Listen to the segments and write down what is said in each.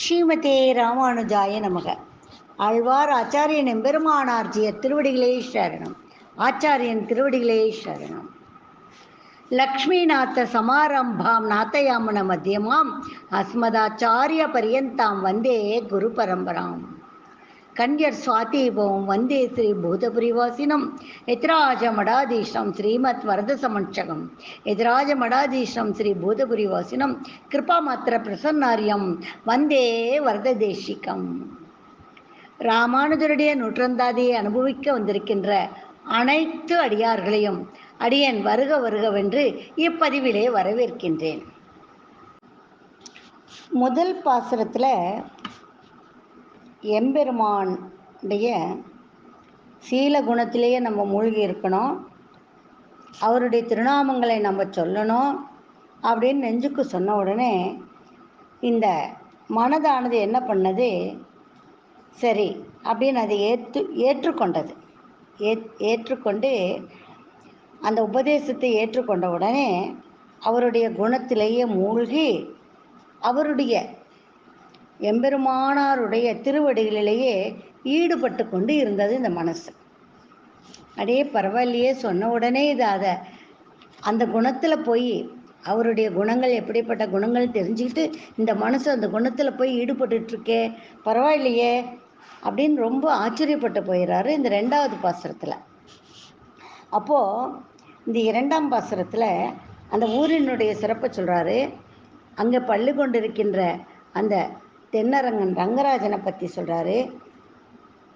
ஸ்ரீமதே ராமானுஜாய நமக. ஆழ்வார் ஆச்சாரியன் எம்பெருமானார்ஜிய திருவடிகளே சரணம். ஆச்சாரியன் திருவடிகளே சரணம். லக்ஷ்மீநாத சமாரம்பாம் நாத்தயாமன மத்தியமாம் அஸ்மதாச்சாரிய பரியந்தாம் வந்தே குரு பரம்பராம். கன்யர் சுவாதீபம் வந்தே ஸ்ரீ பூதபுரிவாசினம் எத்ராஜ மடாதீஷம் ஸ்ரீமத் வரத சமட்சகம் எத்ராஜ மடாதீஷம் ஸ்ரீ பூதபுரிவாசினம் கிருபாமாத்திர பிரசன்னாரியம் வந்தே வரத தேசிகம். ராமானுஜருடைய நூற்றந்தாதியை அனுபவிக்க வந்திருக்கின்ற அனைத்து அடியார்களையும் அடியேன் வருக வருகவென்று இப்பதிவிலே வரவேற்கின்றேன். முதல் பாசுரத்தில் எம்பெருமானுடைய சீல குணத்திலேயே நம்ம மூழ்கி இருக்கணும், அவருடைய திருநாமங்களை நம்ம சொல்லணும் அப்படின்னு நெஞ்சுக்கு சொன்ன உடனே இந்த மனதானது என்ன பண்ணது, சரி அப்படின்னு அதை ஏற்றுக்கொண்டது. ஏற்றுக்கொண்டு அந்த உபதேசத்தை ஏற்றுக்கொண்ட உடனே அவருடைய குணத்திலேயே மூழ்கி அவருடைய எம்பெருமானாருடைய திருவடிகளிலேயே ஈடுபட்டு கொண்டு இருந்தது இந்த மனசு. அப்படியே பரவாயில்லையே சொன்ன உடனே இது அந்த குணத்தில் போய் அவருடைய குணங்கள் எப்படிப்பட்ட குணங்கள் தெரிஞ்சுக்கிட்டு இந்த மனசு அந்த குணத்தில் போய் ஈடுபட்டுருக்கே, பரவாயில்லையே அப்படின்னு ரொம்ப ஆச்சரியப்பட்டு போயிடுறாரு இந்த ரெண்டாவது பாசுரத்தில். அப்போது இந்த இரண்டாம் பாசுரத்தில் அந்த ஊரினுடைய சிறப்பை சொல்கிறாரு. அங்கே பள்ளி கொண்டிருக்கின்ற அந்த தென்னரங்கன் ரங்கராஜனை பற்றி சொல்கிறாரு.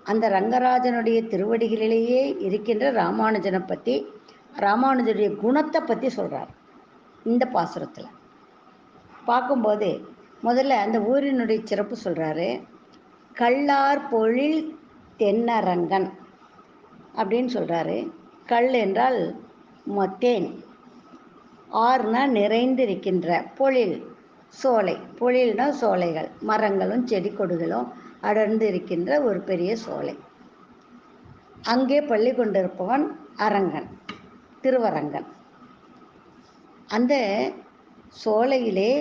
அந்த ரங்கராஜனுடைய திருவடிகளிலேயே இருக்கின்ற ராமானுஜனை பற்றி, ராமானுஜருடைய குணத்தை பற்றி சொல்கிறார் இந்த பாசுரத்தில். பார்க்கும்போது முதல்ல அந்த ஊரினுடைய சிறப்பு சொல்கிறாரு. கள்ளார் பொழில் தென்னரங்கன் அப்படின்னு சொல்கிறாரு. கல் என்றால் தேன், ஆறுனா நிறைந்திருக்கின்ற, பொழில் சோலை, பொழில்னா சோலைகள், மரங்களும் செடி கொடிகளும் அடர்ந்து இருக்கின்ற ஒரு பெரிய சோலை. அங்கே பள்ளி கொண்டிருப்பவன் அரங்கன், திருவரங்கன். அந்த சோலையிலே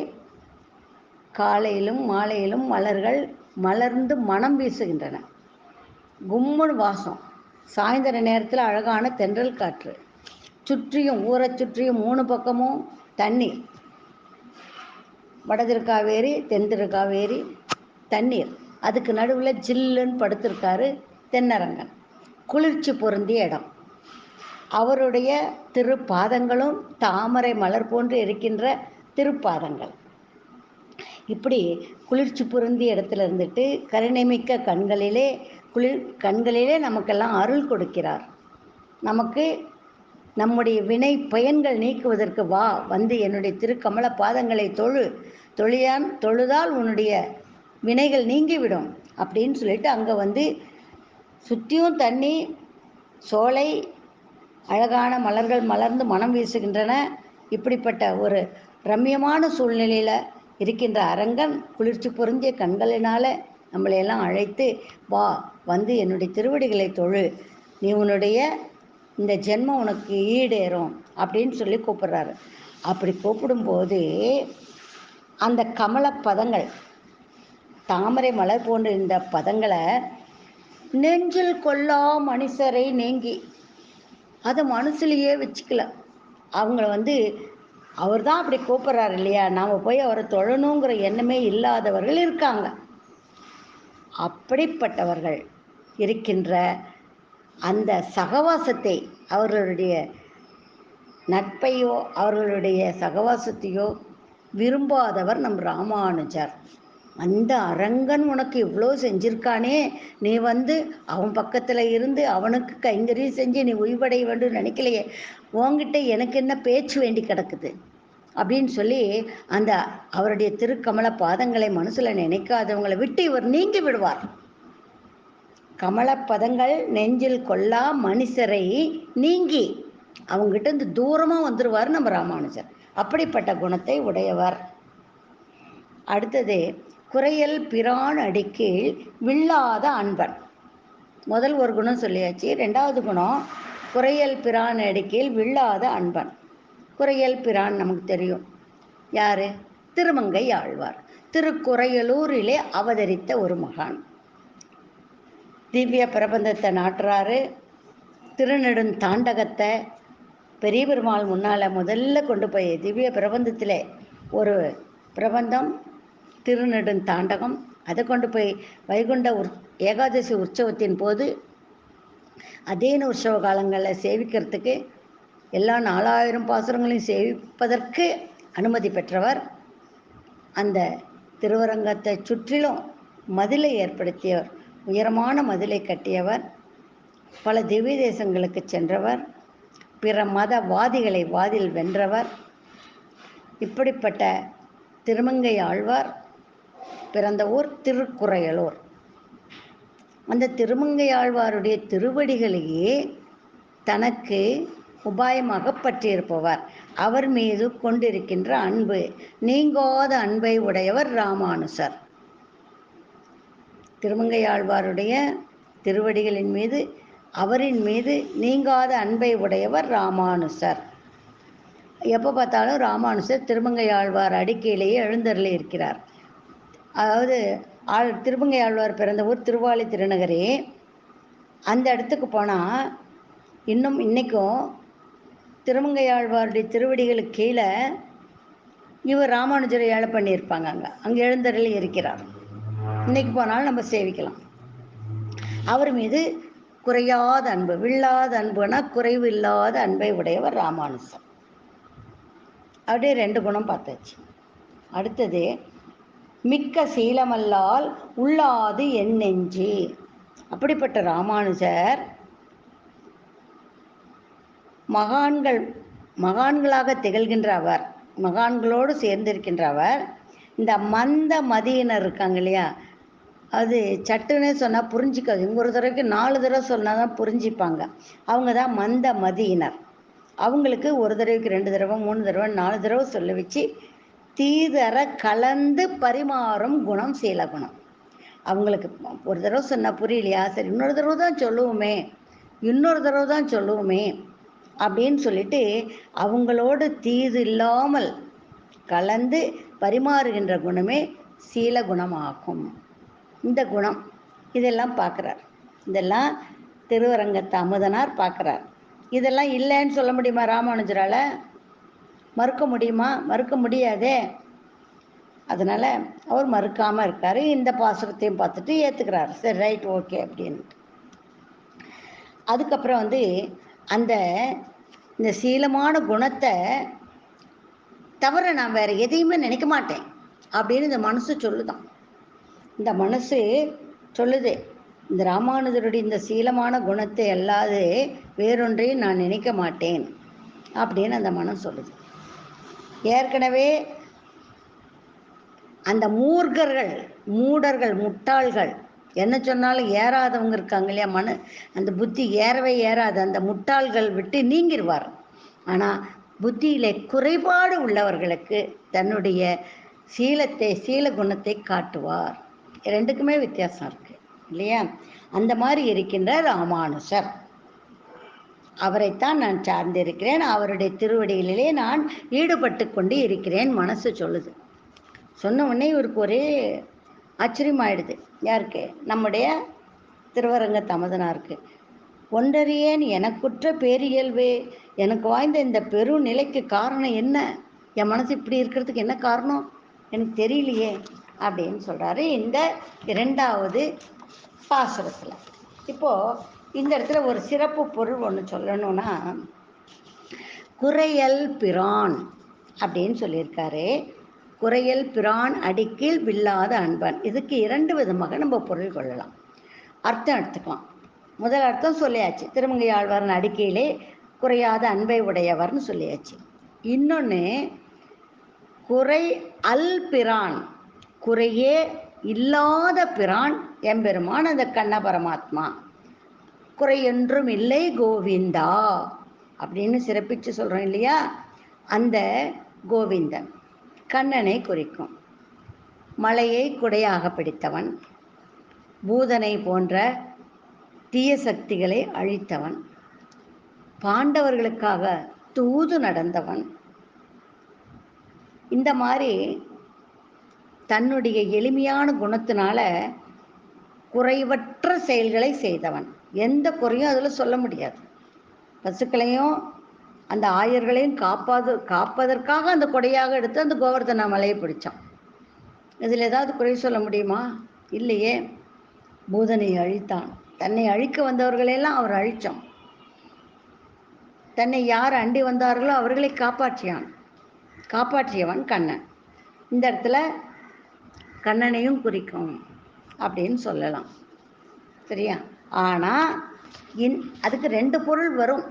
காலையிலும் மாலையிலும் மலர்கள் மலர்ந்து மனம் வீசுகின்றன. கும்முன்னு வாசம். சாயந்தர நேரத்தில் அழகான தென்றல் காற்று. சுற்றியும் ஊரை சுற்றியும் 3 பக்கமும் தண்ணீர், வடதிருக்காவேரி தென்திருக்காவேரி தண்ணீர். அதுக்கு நடுவில் ஜில்லுன்னு படுத்திருக்காரு தென்னரங்கன். குளிர்ச்சி பொருந்திய இடம். அவருடைய திருப்பாதங்களும் தாமரை மலர் போன்று இருக்கின்ற திருப்பாதங்கள். இப்படி குளிர்ச்சி பொருந்திய இடத்துல இருந்துட்டு கருணைமிக்க கண்களிலே நமக்கெல்லாம் அருள் கொடுக்கிறார். நமக்கு நம்முடைய வினை பயன்கள் நீக்குவதற்கு வா, வந்து என்னுடைய திருக்கமல பாதங்களை தொழுதால் உன்னுடைய வினைகள் நீங்கிவிடும் அப்படின்னு சொல்லிட்டு அங்கே வந்து சுற்றியும் தண்ணி, சோலை, அழகான மலர்கள் மலர்ந்து மனம் வீசுகின்றன. இப்படிப்பட்ட ஒரு ரம்யமான சூழ்நிலையில் இருக்கின்ற அரங்கன் குளிர்ச்சி பொருந்திய கண்களினால் நம்மளையெல்லாம் அழைத்து வா, வந்து என்னுடைய திருவடிகளை தொழு, நீ உன்னுடைய இந்த ஜென்மம் உனக்கு ஈடேறும் அப்படின்னு சொல்லி கூப்பிட்றாரு. அப்படி கூப்பிடும்போது அந்த கமல பதங்கள், தாமரை மலர் போன்ற இந்த பதங்களை நெஞ்சில் கொள்ளா மனுஷரை நீங்கி, அதை மனசுலையே வச்சுக்கல. அவங்கள வந்து அவர் தான் அப்படி கூப்பிட்றாரு இல்லையா, நாம் போய் அவரை தொழணுங்கிற எண்ணமே இல்லாதவர்கள் இருக்காங்க. அப்படிப்பட்டவர்கள் இருக்கின்ற அந்த சகவாசத்தை, அவர்களுடைய நட்பையோ அவர்களுடைய சகவாசத்தையோ விரும்பாதவர் நம் ராமானுஜர். அந்த அரங்கன் உனக்கு இவ்வளோ செஞ்சிருக்கானே, நீ வந்து அவன் பக்கத்தில் இருந்து அவனுக்கு கைங்கரியம் செஞ்சு நீ உய்வடைய வேண்டும் நினைக்கலையே, உங்ககிட்ட எனக்கு என்ன பேச்சு வேண்டி கிடக்குது அப்படின்னு சொல்லி அந்த அவருடைய திருக்கமல பாதங்களை மனசில் நினைக்காதவங்களை விட்டு இவர் நீங்கி விடுவார். கமலப்பதங்கள் நெஞ்சில் கொள்ளா மனுஷரை நீங்கி அவங்ககிட்ட இருந்து தூரமாக வந்துடுவார் நம்ம ராமானுஜர். அப்படிப்பட்ட குணத்தை உடையவர். அடுத்தது குறையல் பிரான் அடிக்கீழ் வில்லாத அன்பன். முதல் ஒரு குணம் சொல்லியாச்சு. ரெண்டாவது குணம் குறையல் பிரான் அடிக்கீழ் வில்லாத அன்பன். குறையல் பிரான் நமக்கு தெரியும் யாரு, திருமங்கை ஆழ்வார். திருக்குறையலூரிலே அவதரித்த ஒரு மகான். திவ்ய பிரபந்தத்தை நாட்டுறாரு. திருநெடுந்தாண்டகத்தை பெரிய பெருமாள் முன்னால் முதல்ல கொண்டு போய் திவ்ய பிரபந்தத்தில் ஒரு பிரபந்தம் திருநெடுந்தாண்டகம், அதை கொண்டு போய் வைகுண்ட ஏகாதசி உற்சவத்தின் போது அதேன உற்சவ காலங்களில் சேவிக்கிறதுக்கு எல்லா 4000 பாசுரங்களையும் சேவிப்பதற்கு அனுமதி பெற்றவர். அந்த திருவரங்கத்தை சுற்றிலும் மதிலை ஏற்படுத்தியவர், உயரமான மதிலை கட்டியவர், பல திவ்ய தேசங்களுக்கு சென்றவர், பிற மதவாதிகளை வாதில் வென்றவர். இப்படிப்பட்ட திருமங்கை ஆழ்வார் பிறந்த ஊர் திருக்குறையலூர். அந்த திருமங்கை ஆழ்வாருடைய திருவடிகளையே தனக்கு உபாயமாக பற்றியிருப்பவர், அவர் மீது கொண்டிருக்கின்ற அன்பு, நீங்காத அன்பை உடையவர் ராமானுசர். திருமங்கை ஆழ்வாருடைய திருவடிகளின் மீது, அவரின் மீது நீங்காத அன்பை உடையவர் ராமானுசர். எப்போ பார்த்தாலும் ராமானுசர் திருமங்கை ஆழ்வார் அடிக்கையிலேயே எழுந்தருளி இருக்கிறார். அதாவது திருமங்கை ஆழ்வார் பிறந்த ஊர் திருவாலி திருநகரே. அந்த இடத்துக்கு போனால் இன்னும் இன்றைக்கும் திருமங்கை ஆழ்வாருடைய திருவடிகளுக்கு கீழே இவர் ராமானுஜரை ஏழை பண்ணியிருப்பாங்க. அங்கே எழுந்தருளி இருக்கிறார். இன்னைக்கு போனாலும் நம்ம சேவிக்கலாம். அவர் மீது குறையாத அன்பு, வில்லாத அன்புனா குறைவு இல்லாத அன்பை உடையவர் ராமானுசர். அப்படியே 2 குணம் பார்த்தாச்சு. அடுத்தது மிக்க சீலமல்லால் உள்ளாது என் நெஞ்சு. அப்படிப்பட்ட ராமானுஜர் மகான்களாக திகழ்கின்ற அவர், மகான்களோடு சேர்ந்திருக்கின்ற அவர், இந்த மந்த மதியினர் இருக்காங்க இல்லையா, அது சட்டுன்னே சொன்னால் புரிஞ்சிக்காது. ஒரு தடவைக்கு 4 தடவை சொன்னால் தான் புரிஞ்சிப்பாங்க. அவங்க தான் மந்த மதியினர். அவங்களுக்கு ஒரு தடவைக்கு 2 தடவை 3 தடவை 4 தடவை சொல்ல வச்சு தீதர கலந்து பரிமாறும் குணம் சீல குணம். அவங்களுக்கு ஒரு தடவை சொன்னால் புரியலையா, சரி இன்னொரு தடவை தான் சொல்லுவோமே அப்படின்னு சொல்லிட்டு அவங்களோடு தீது இல்லாமல் கலந்து பரிமாறுகின்ற குணமே சீல குணமாகும். இந்த குணம் இதெல்லாம் பார்க்குறார். இதெல்லாம் திருவரங்கத்து அமுதனார் பார்க்குறார். இதெல்லாம் இல்லைன்னு சொல்ல முடியுமா ராமானுஜரால்? மறுக்க முடியுமா? மறுக்க முடியாதே. அதனால் அவர் மறுக்காமல் இருக்கார். இந்த பாசுரத்தையும் பார்த்துட்டு ஏற்றுக்கிறார். சரி, ரைட், ஓகே அப்படின்ட்டு. அதுக்கப்புறம் இந்த சீலமான குணத்தை தவிர நான் வேறு எதையுமே நினைக்க மாட்டேன் அப்படின்னு இந்த மனசு சொல்லுதான். இந்த மனசு சொல்லுது, இந்த ராமானுஜருடைய இந்த சீலமான குணத்தை அல்லாது வேறொன்றையும் நான் நினைக்க மாட்டேன் அப்படின்னு அந்த மனம் சொல்லுது. ஏற்கனவே அந்த மூடர்கள் முட்டாள்கள் என்ன சொன்னாலும் ஏறாதவங்க இருக்காங்க இல்லையா, அந்த புத்தி ஏறவே ஏறாது. அந்த முட்டாள்கள் விட்டு நீங்கிடுவார். ஆனால் புத்தியிலே குறைபாடு உள்ளவர்களுக்கு தன்னுடைய சீல குணத்தை காட்டுவார். 2க்குமே வித்தியாசம் இருக்கு இல்லையா? அந்த மாதிரி இருக்கின்ற ராமானுஜர், அவரைத்தான் நான் சார்ந்திருக்கிறேன், அவருடைய திருவடிகளிலே நான் ஈடுபட்டு கொண்டு இருக்கிறேன் மனசு சொல்லுது. சொன்ன உடனே இவருக்கு ஒரே ஆச்சரியமாயிடுது. யாருக்கு? நம்முடைய திருவரங்க தமதனாருக்கு. ஒன்றறியேன் எனக்குற்ற பேரியல்வே, எனக்கு வாய்ந்த இந்த பெருநிலைக்கு காரணம் என்ன? என் மனசு இப்படி இருக்கிறதுக்கு என்ன காரணம் எனக்கு தெரியலையே அப்படின்னு சொல்கிறாரு இந்த 2வது பாசுரத்தில். இப்போது இந்த இடத்துல ஒரு சிறப்பு பொருள் ஒன்று சொல்லணும்னா, குறையல் பிரான் அப்படின்னு சொல்லியிருக்காரு. குறையல் பிரான் அடிக்கில் வில்லாத அன்பன். இதுக்கு 2 விதமாக நம்ம பொருள் கொள்ளலாம், அர்த்தம் எடுத்துக்கலாம். முதல் அர்த்தம் சொல்லியாச்சு, திருமங்கை ஆழ்வாரன் அடிக்கையிலே குறையாத அன்பை உடையவர்னு சொல்லியாச்சு. இன்னொன்று குறை அல் பிரான், குறையே இல்லாத பிரான் எம்பெருமான் அந்த கண்ண பரமாத்மா. குறையொன்றும் இல்லை கோவிந்தா அப்படின்னு சிறப்பிச்சு சொல்கிறோம் இல்லையா, அந்த கோவிந்தன் கண்ணனை குறிக்கும். மலையை குடையாக பிடித்தவன், பூதனை போன்ற தீய சக்திகளை அழித்தவன், பாண்டவர்களுக்காக தூது நடந்தவன். இந்த மாதிரி தன்னுடைய எளிமையான குணத்தினால குறைவற்ற செயல்களை செய்தவன். எந்த குறையும் அதில் சொல்ல முடியாது. பசுக்களையும் அந்த ஆயர்களையும் காப்பதற்காக அந்த கொடையாக எடுத்து அந்த கோவர்தன மலையை பிடிச்சான். இதில் ஏதாவது குறை சொல்ல முடியுமா? இல்லையே. பூதனை அழித்தான். தன்னை அழிக்க வந்தவர்களெல்லாம் அவர் அழிச்சான். தன்னை யார் அண்டி வந்தார்களோ அவர்களை காப்பாற்றியவன் கண்ணன். இந்த இடத்துல கண்ணனையும் குறிக்கும் அப்படின்னு சொல்லலாம். சரியா? ஆனால் அதுக்கு 2 பொருள் வரும்.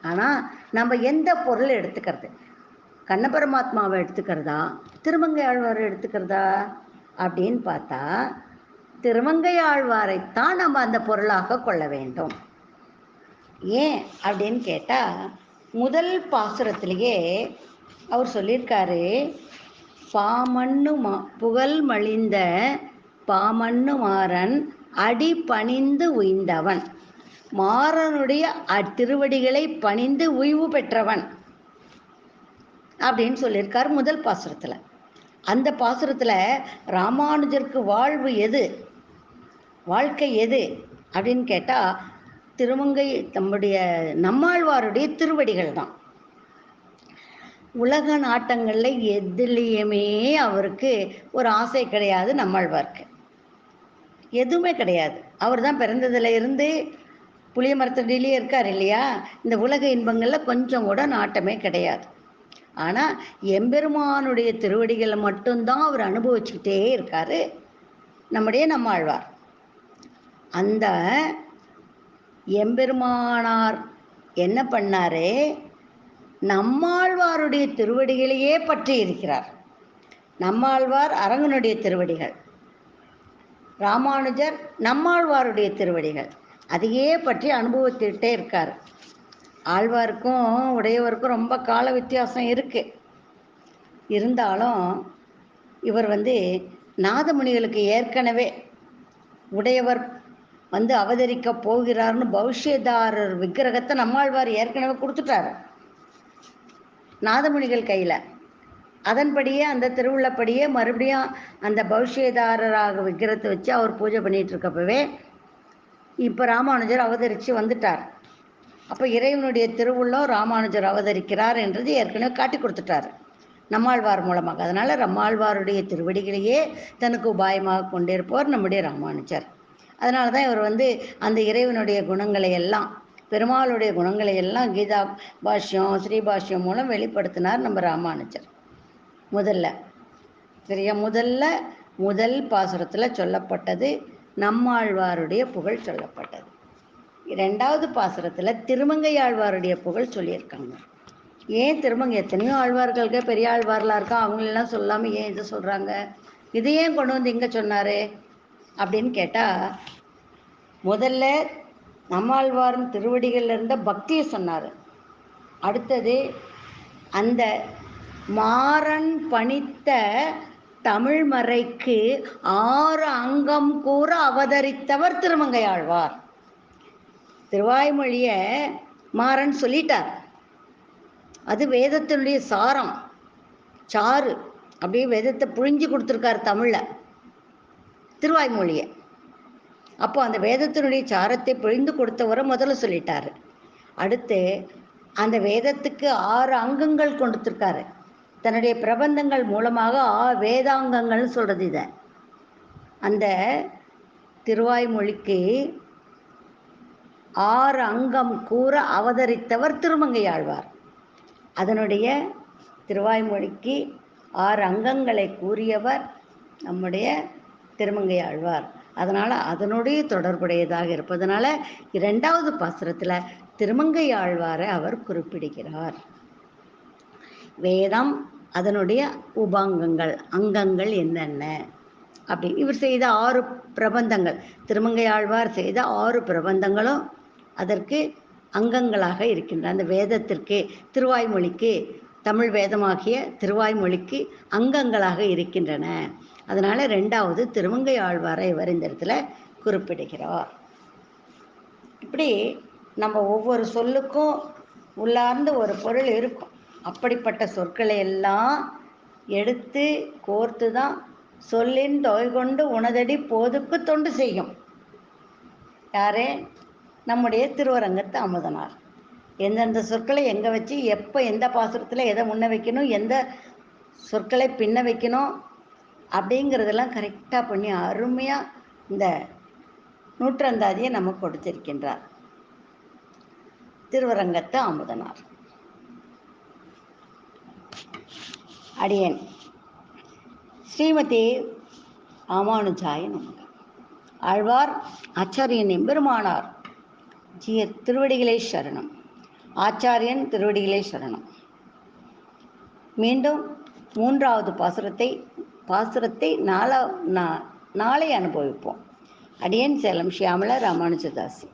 ஆனால் நம்ம எந்த பொருள் எடுத்துக்கிறது? கண்ண பரமாத்மாவை எடுத்துக்கிறதா, திருமங்கை ஆழ்வாரை எடுத்துக்கிறதா அப்படின்னு பார்த்தா திருமங்கை ஆழ்வாரைத்தான் நம்ம அந்த பொருளாக கொள்ள வேண்டும். ஏன் அப்படின்னு கேட்டால், முதல் பாசுரத்திலேயே அவர் சொல்லியிருக்காரு, புகழ் மலிந்த பாமண்ணு மாறன் அடி பணிந்து உய்ந்தவன், மாறனுடைய திருவடிகளை பணிந்து உய்வு பெற்றவன் அப்படின்னு சொல்லியிருக்கார் முதல் பாசுரத்தில். அந்த பாசுரத்தில் ராமானுஜருக்கு வாழ்க்கை எது அப்படின்னு கேட்டால் திருமங்கை நம்மாழ்வாருடைய திருவடிகள் தான். உலக நாட்டங்களில் எதுலேயுமே அவருக்கு ஒரு ஆசை கிடையாது. நம்மாழ்வாருக்கு எதுவுமே கிடையாது. அவர் தான் பிறந்ததுல இருந்து புளிய மரத்தடியிலே இருக்கார் இல்லையா? இந்த உலக இன்பங்களில் கொஞ்சம் கூட நாட்டமே கிடையாது. ஆனால் எம்பெருமானுடைய திருவடிகளை மட்டும்தான் அவர் அனுபவிச்சுக்கிட்டே இருக்காரு நம்மாழ்வார். அந்த எம்பெருமானார் என்ன பண்ணாரு? நம்மாழ்வாருடைய திருவடிகளையே பற்றி இருக்கிறார். நம்மாழ்வார் அரங்கனுடைய திருவடிகள், ராமானுஜர் நம்மாழ்வாருடைய திருவடிகள், அதையே பற்றி அனுபவித்துக்கிட்டே இருக்கார். ஆழ்வாருக்கும் உடையவருக்கும் ரொம்ப கால வித்தியாசம் இருக்கு. இருந்தாலும் இவர் நாதமுனிகளுக்கு ஏற்கனவே உடையவர் அவதரிக்க போகிறார்னு பௌஷ்யதாரர் விக்கிரகத்தை நம்மாழ்வார் ஏற்கனவே கொடுத்துட்டார் நாதமுனிகள் கையில். அதன்படியே அந்த திருவுள்ளப்படியே மறுபடியும் அந்த பௌஷ்யதாரராக விக்கிரகத்தை வச்சு அவர் பூஜை பண்ணிட்டு இருக்கப்பவே இப்போ ராமானுஜர் அவதரித்து வந்துட்டார். அப்போ இறைவனுடைய திருவுள்ளம் ராமானுஜர் அவதரிக்கிறார் என்றது ஏற்கனவே காட்டி கொடுத்துட்டார் நம்மாழ்வார் மூலமாக. அதனால் நம்மாழ்வாருடைய திருவடிகளையே தனக்கு உபாயமாக கொண்டிருப்பவர் நம்முடைய ராமானுஜர். அதனால தான் இவர் அந்த இறைவனுடைய குணங்களை எல்லாம், பெருமாளுடைய குணங்களை எல்லாம் கீதா பாஷ்யம் ஸ்ரீபாஷ்யம் மூலம் வெளிப்படுத்தினார் நம்ம ராமானுஜர். சரியா? முதல் பாசுரத்தில் சொல்லப்பட்டது நம்மாழ்வாருடைய புகழ் சொல்லப்பட்டது. 2வது பாசுரத்தில் திருமங்கை ஆழ்வாருடைய புகழ் சொல்லியிருக்காங்க. ஏன் திருமங்கை? எத்தனையோ ஆழ்வார்களுக்கு பெரிய ஆழ்வார்களாக இருக்கா, அவங்களெல்லாம் சொல்லாமல் ஏன் இதை சொல்கிறாங்க? இது ஏன் கொண்டு இங்கே சொன்னார் அப்படின்னு கேட்டால், முதல்ல நம்மாழ்வாரின் திருவடிகளில் இருந்த பக்தியை சொன்னார். அடுத்தது அந்த மாறன் பணித்த தமிழ்மறைக்கு 6 அங்கம் கூற அவதரித்தவர் திருமங்கை ஆழ்வார். திருவாய்மொழியை மாறன் சொல்லிட்டார். அது வேதத்தினுடைய சாரம், சாறு. அப்படியே வேதத்தை புழிஞ்சு கொடுத்துருக்கார் தமிழில் திருவாய்மொழியை. அப்போ அந்த வேதத்தினுடைய சாரத்தை புழிந்து கொடுத்தவரை முதல்ல சொல்லிட்டார். அடுத்து அந்த வேதத்துக்கு 6 அங்கங்கள் கொடுத்துருக்காரு. தன்னுடைய பிரபந்தங்கள் மூலமாக வேதாங்கங்கள்னு சொல்கிறது. இதை அந்த திருவாய்மொழிக்கு 6 அங்கம் கூற அவதரித்தவர் திருமங்கை ஆழ்வார். அதனுடைய திருவாய்மொழிக்கு 6 அங்கங்களை கூறியவர் நம்முடைய திருமங்கை ஆழ்வார். அதனால் அதனுடைய தொடர்புடையதாக இருப்பதனால 2வது பாசுரத்தில் திருமங்கை ஆழ்வாரை அவர் குறிப்பிடுகிறார். வேதம் அதனுடைய உபாங்கங்கள், அங்கங்கள் என்னென்ன அப்படி இவர் செய்த 6 பிரபந்தங்கள், திருமங்கை ஆழ்வார் செய்த 6 பிரபந்தங்களும் அதற்கு அங்கங்களாக இருக்கின்றன. அந்த வேதத்திற்கு, திருவாய்மொழிக்கு, தமிழ் வேதமாகிய திருவாய்மொழிக்கு அங்கங்களாக இருக்கின்றன. அதனால் 2வது திருமங்கை ஆழ்வாரை இவர் இந்த இடத்துல குறிப்பிடுகிறார். இப்படி நம்ம ஒவ்வொரு சொல்லுக்கும் உள்ளார்ந்த ஒரு பொருள் இருக்கும். அப்படிப்பட்ட சொற்களை எல்லாம் எடுத்து கோர்த்து தான் சொல்லின் தொகை கொண்டு உனதடி போதுக்கு தொண்டு செய்யும். யாரே? நம்முடைய திருவரங்கத்து அமுதனார். எந்தெந்த சொற்களை எங்கே வச்சு எப்போ எந்த பாசுரத்தில் எதை முன்ன வைக்கணும், எந்த சொற்களை பின்ன வைக்கணும் அப்படிங்கிறதெல்லாம் கரெக்டாக பண்ணி அருமையாக இந்த நூற்றந்தாதியை நமக்கு கொடுத்திருக்கின்றார் திருவரங்கத்து அமுதனார். அடியேன் ஸ்ரீமதி ராமானுஜாய நமக. ஆழ்வார் ஆச்சாரியன் எம்பெருமானார் திருவடிகளே சரணம். ஆச்சாரியன் திருவடிகளே சரணம். மீண்டும் மூன்றாவது பாசுரத்தை நாளை அனுபவிப்போம். அடியேன் சேலம் ஷியாமளா ராமானுஜதாசி.